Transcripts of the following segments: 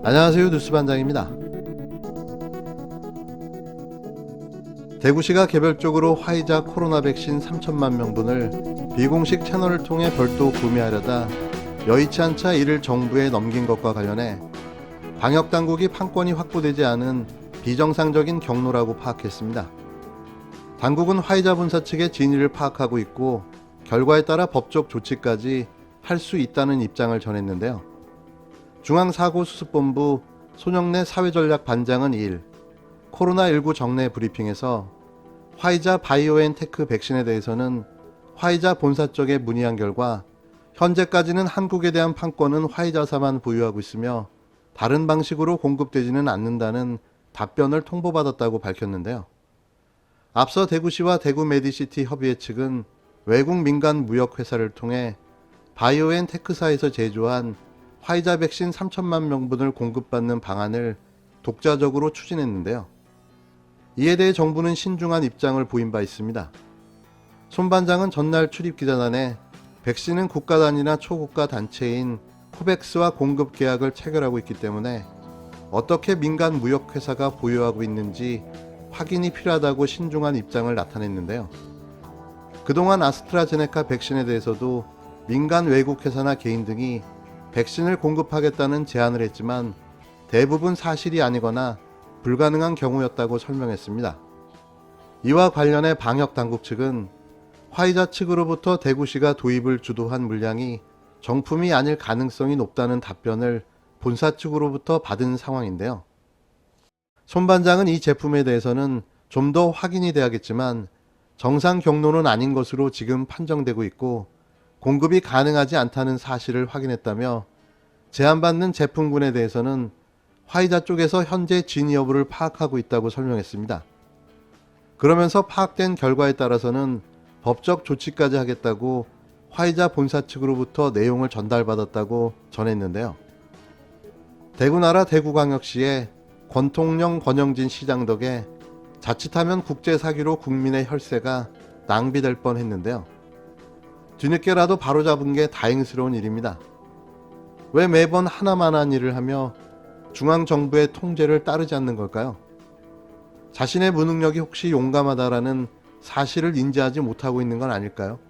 안녕하세요, 뉴스반장입니다. 대구시가 개별적으로 화이자 코로나 백신 3천만 명분을 비공식 채널을 통해 별도 구매하려다 여의치 않자 이를 정부에 넘긴 것과 관련해 방역당국이 판권이 확보되지 않은 비정상적인 경로라고 파악했습니다. 당국은 화이자 본사 측의 진위를 파악하고 있고 결과에 따라 법적 조치까지 할 수 있다는 입장을 전했는데요. 중앙사고수습본부 손영래 사회전략반장은 2일 코로나19 정례 브리핑에서 화이자 바이오엔테크 백신에 대해서는 화이자 본사 쪽에 문의한 결과 현재까지는 한국에 대한 판권은 화이자사만 보유하고 있으며 다른 방식으로 공급되지는 않는다는 답변을 통보받았다고 밝혔는데요. 앞서 대구시와 대구 메디시티 협의회 측은 외국 민간 무역회사를 통해 바이오엔테크사에서 제조한 화이자 백신 3천만 명분을 공급받는 방안을 독자적으로 추진했는데요. 이에 대해 정부는 신중한 입장을 보인 바 있습니다. 손 반장은 전날 출입기자단에 백신은 국가 단위나 초국가 단체인 코백스와 공급 계약을 체결하고 있기 때문에 어떻게 민간 무역회사가 보유하고 있는지 확인이 필요하다고 신중한 입장을 나타냈는데요. 그동안 아스트라제네카 백신에 대해서도 민간 외국 회사나 개인 등이 백신을 공급하겠다는 제안을 했지만 대부분 사실이 아니거나 불가능한 경우였다고 설명했습니다. 이와 관련해 방역당국 측은 화이자 측으로부터 대구시가 도입을 주도한 물량이 정품이 아닐 가능성이 높다는 답변을 본사 측으로부터 받은 상황인데요. 손 반장은 이 제품에 대해서는 좀 더 확인이 돼야겠지만 정상 경로는 아닌 것으로 지금 판정되고 있고 공급이 가능하지 않다는 사실을 확인했다며 제안받는 제품군에 대해서는 화이자 쪽에서 현재 진위 여부를 파악하고 있다고 설명했습니다. 그러면서 파악된 결과에 따라서는 법적 조치까지 하겠다고 화이자 본사 측으로부터 내용을 전달받았다고 전했는데요. 대구나라 대구광역시의 권통령 권영진 시장 덕에 자칫하면 국제사기로 국민의 혈세가 낭비될 뻔했는데요. 뒤늦게라도 바로잡은 게 다행스러운 일입니다. 왜 매번 하나만한 일을 하며 중앙정부의 통제를 따르지 않는 걸까요? 자신의 무능력이 혹시 용감하다라는 사실을 인지하지 못하고 있는 건 아닐까요?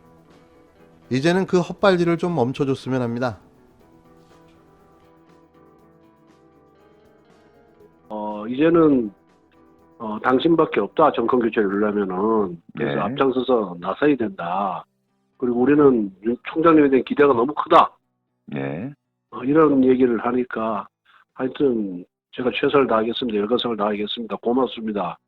이제는 그 헛발질을 좀 멈춰줬으면 합니다. 이제는 당신밖에 없다. 정권 교체를 하려면은. 그래서 네. 앞장서서 나서야 된다. 그리고 우리는 윤 총장님에 대한 기대가 너무 크다. 예. 이런 얘기를 하니까 하여튼 제가 최선을 다하겠습니다. 열과성을 다하겠습니다. 고맙습니다.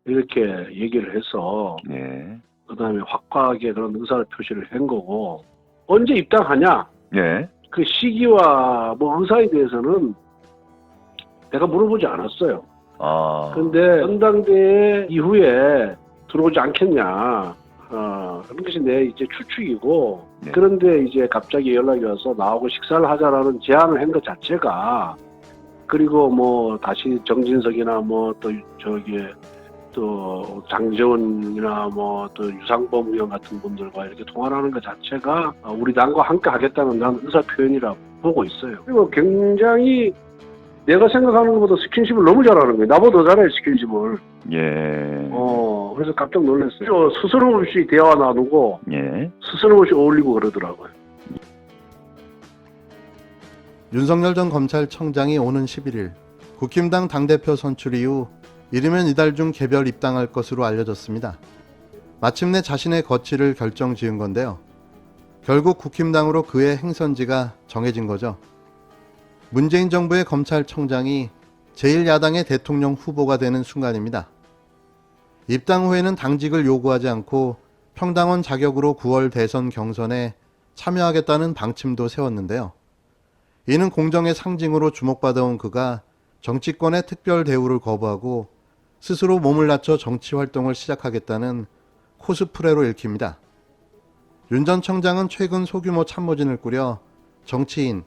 이렇게 얘기를 해서 예. 그다음에 확고하게 그런 의사를 표시를 한 거고, 언제 입당하냐? 예. 그 시기와 뭐 의사에 대해서는 내가 물어보지 않았어요. 근데 전당대회 이후에 들어오지 않겠냐. 그런 것이 내 이제 추측이고, 네. 그런데 이제 갑자기 연락이 와서 나하고 식사를 하자라는 제안을 한 것 자체가, 그리고 뭐 다시 정진석이나 뭐 또 장재원이나 뭐 또 유상범 의원 같은 분들과 이렇게 통화를 하는 것 자체가 우리 당과 함께 하겠다는 난 의사 표현이라 보고 있어요. 그리고 굉장히 내가 생각하는 것보다 스킨십을 너무 잘하는 거예요. 나보다 더 잘해요, 스킨십을. 예. 그래서 깜짝 놀랐어요. 스스럼 없이 대화 나누고, 예. 스스럼 없이 어울리고 그러더라고요. 윤석열 전 검찰청장이 오는 11일 국힘당 당대표 선출 이후 이르면 이달 중 개별 입당할 것으로 알려졌습니다. 마침내 자신의 거취를 결정 지은 건데요. 결국 국힘당으로 그의 행선지가 정해진 거죠. 문재인 정부의 검찰청장이 제1야당의 대통령 후보가 되는 순간입니다. 입당 후에는 당직을 요구하지 않고 평당원 자격으로 9월 대선 경선에 참여하겠다는 방침도 세웠는데요. 이는 공정의 상징으로 주목받아온 그가 정치권의 특별 대우를 거부하고 스스로 몸을 낮춰 정치 활동을 시작하겠다는 코스프레로 읽힙니다. 윤 전 청장은 최근 소규모 참모진을 꾸려 정치인,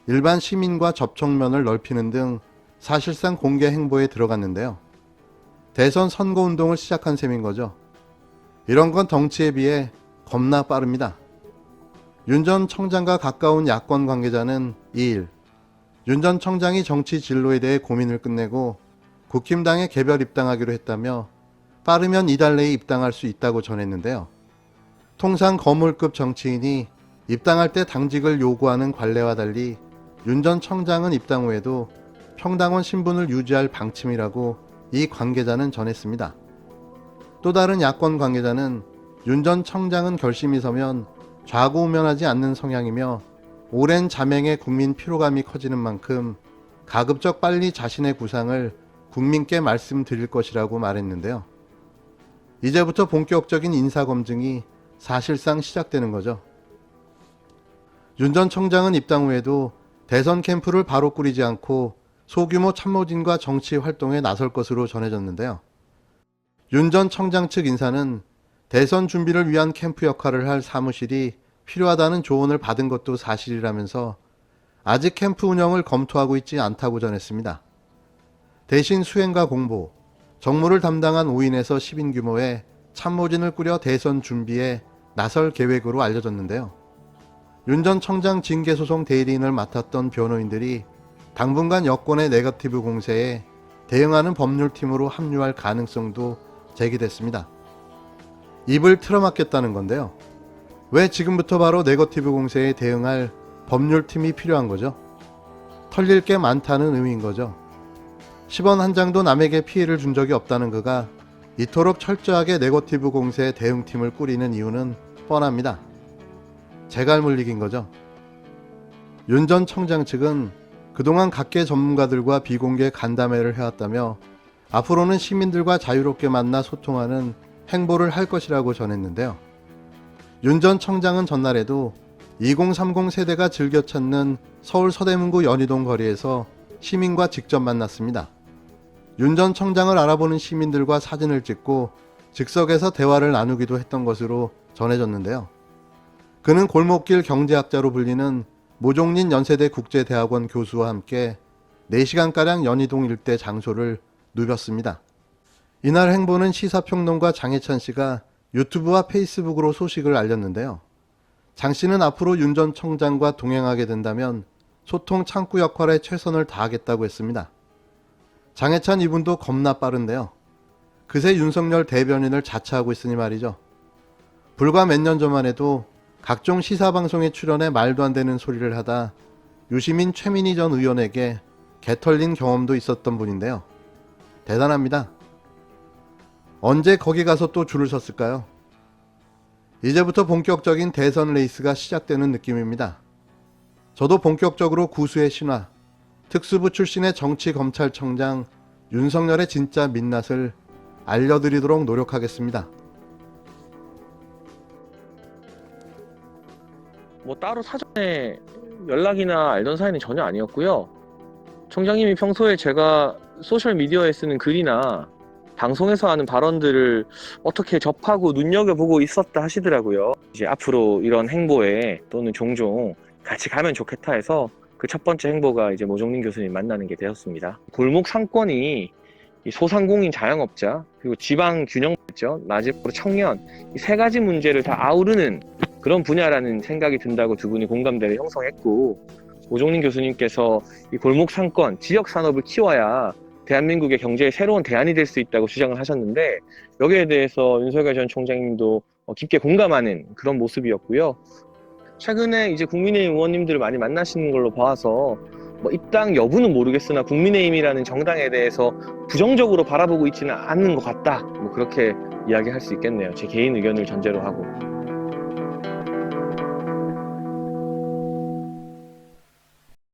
일반 시민과 접촉면을 넓히는 등 사실상 공개 행보에 들어갔는데요. 대선 선거운동을 시작한 셈인 거죠. 이런 건 덩치에 비해 겁나 빠릅니다. 윤 전 청장과 가까운 야권 관계자는 2일 윤 전 청장이 정치 진로에 대해 고민을 끝내고 국힘당에 개별 입당하기로 했다며 빠르면 이달 내에 입당할 수 있다고 전했는데요. 통상 거물급 정치인이 입당할 때 당직을 요구하는 관례와 달리 윤 전 청장은 입당 후에도 평당원 신분을 유지할 방침이라고 이 관계자는 전했습니다. 또 다른 야권 관계자는 윤 전 청장은 결심이 서면 좌고우면하지 않는 성향이며 오랜 자맹의 국민 피로감이 커지는 만큼 가급적 빨리 자신의 구상을 국민께 말씀드릴 것이라고 말했는데요. 이제부터 본격적인 인사검증이 사실상 시작되는 거죠. 윤 전 청장은 입당 후에도 대선 캠프를 바로 꾸리지 않고 소규모 참모진과 정치 활동에 나설 것으로 전해졌는데요. 윤 전 청장 측 인사는 대선 준비를 위한 캠프 역할을 할 사무실이 필요하다는 조언을 받은 것도 사실이라면서 아직 캠프 운영을 검토하고 있지 않다고 전했습니다. 대신 수행과 공보, 정무를 담당한 5인에서 10인 규모의 참모진을 꾸려 대선 준비에 나설 계획으로 알려졌는데요. 윤 전 청장 징계소송 대리인을 맡았던 변호인들이 당분간 여권의 네거티브 공세에 대응하는 법률팀으로 합류할 가능성도 제기됐습니다. 입을 틀어막겠다는 건데요. 왜 지금부터 바로 네거티브 공세에 대응할 법률팀이 필요한 거죠? 털릴 게 많다는 의미인 거죠. 10원 한 장도 남에게 피해를 준 적이 없다는 그가 이토록 철저하게 네거티브 공세 대응팀을 꾸리는 이유는 뻔합니다. 재갈 물리기인 거죠. 윤 전 청장 측은 그동안 각계 전문가들과 비공개 간담회를 해왔다며 앞으로는 시민들과 자유롭게 만나 소통하는 행보를 할 것이라고 전했는데요. 윤 전 청장은 전날에도 2030 세대가 즐겨 찾는 서울 서대문구 연희동 거리에서 시민과 직접 만났습니다. 윤 전 청장을 알아보는 시민들과 사진을 찍고 즉석에서 대화를 나누기도 했던 것으로 전해졌는데요. 그는 골목길 경제학자로 불리는 모종린 연세대 국제대학원 교수와 함께 4시간가량 연희동 일대 장소를 누볐습니다. 이날 행보는 시사평론가 장혜찬 씨가 유튜브와 페이스북으로 소식을 알렸는데요. 장 씨는 앞으로 윤 전 청장과 동행하게 된다면 소통 창구 역할에 최선을 다하겠다고 했습니다. 장혜찬 이분도 겁나 빠른데요. 그새 윤석열 대변인을 자처하고 있으니 말이죠. 불과 몇 년 전만 해도 각종 시사방송에 출연해 말도 안 되는 소리를 하다 유시민 최민희 전 의원에게 개털린 경험도 있었던 분인데요. 대단합니다. 언제 거기 가서 또 줄을 섰을까요? 이제부터 본격적인 대선 레이스가 시작되는 느낌입니다. 저도 본격적으로 구수의 신화, 특수부 출신의 정치검찰청장 윤석열의 진짜 민낯을 알려드리도록 노력하겠습니다. 뭐 따로 사전에 연락이나 알던 사이는 전혀 아니었고요. 청장님이 평소에 제가 소셜미디어에 쓰는 글이나 방송에서 하는 발언들을 어떻게 접하고 눈여겨보고 있었다 하시더라고요. 이제 앞으로 이런 행보에 또는 종종 같이 가면 좋겠다 해서 그 첫 번째 행보가 이제 모종린 교수님 만나는 게 되었습니다. 골목 상권이 이 소상공인 자영업자 그리고 지방 균형발전 마지막으로 청년 이 세 가지 문제를 다 아우르는 그런 분야라는 생각이 든다고 두 분이 공감대를 형성했고, 모종린 교수님께서 이 골목 상권 지역 산업을 키워야 대한민국의 경제의 새로운 대안이 될 수 있다고 주장을 하셨는데, 여기에 대해서 윤석열 전 총장님도 깊게 공감하는 그런 모습이었고요. 최근에 이제 국민의힘 의원님들을 많이 만나시는 걸로 봐서 뭐 입당 여부는 모르겠으나 국민의힘이라는 정당에 대해서 부정적으로 바라보고 있지는 않는 것 같다, 뭐 그렇게 이야기할 수 있겠네요. 제 개인 의견을 전제로 하고.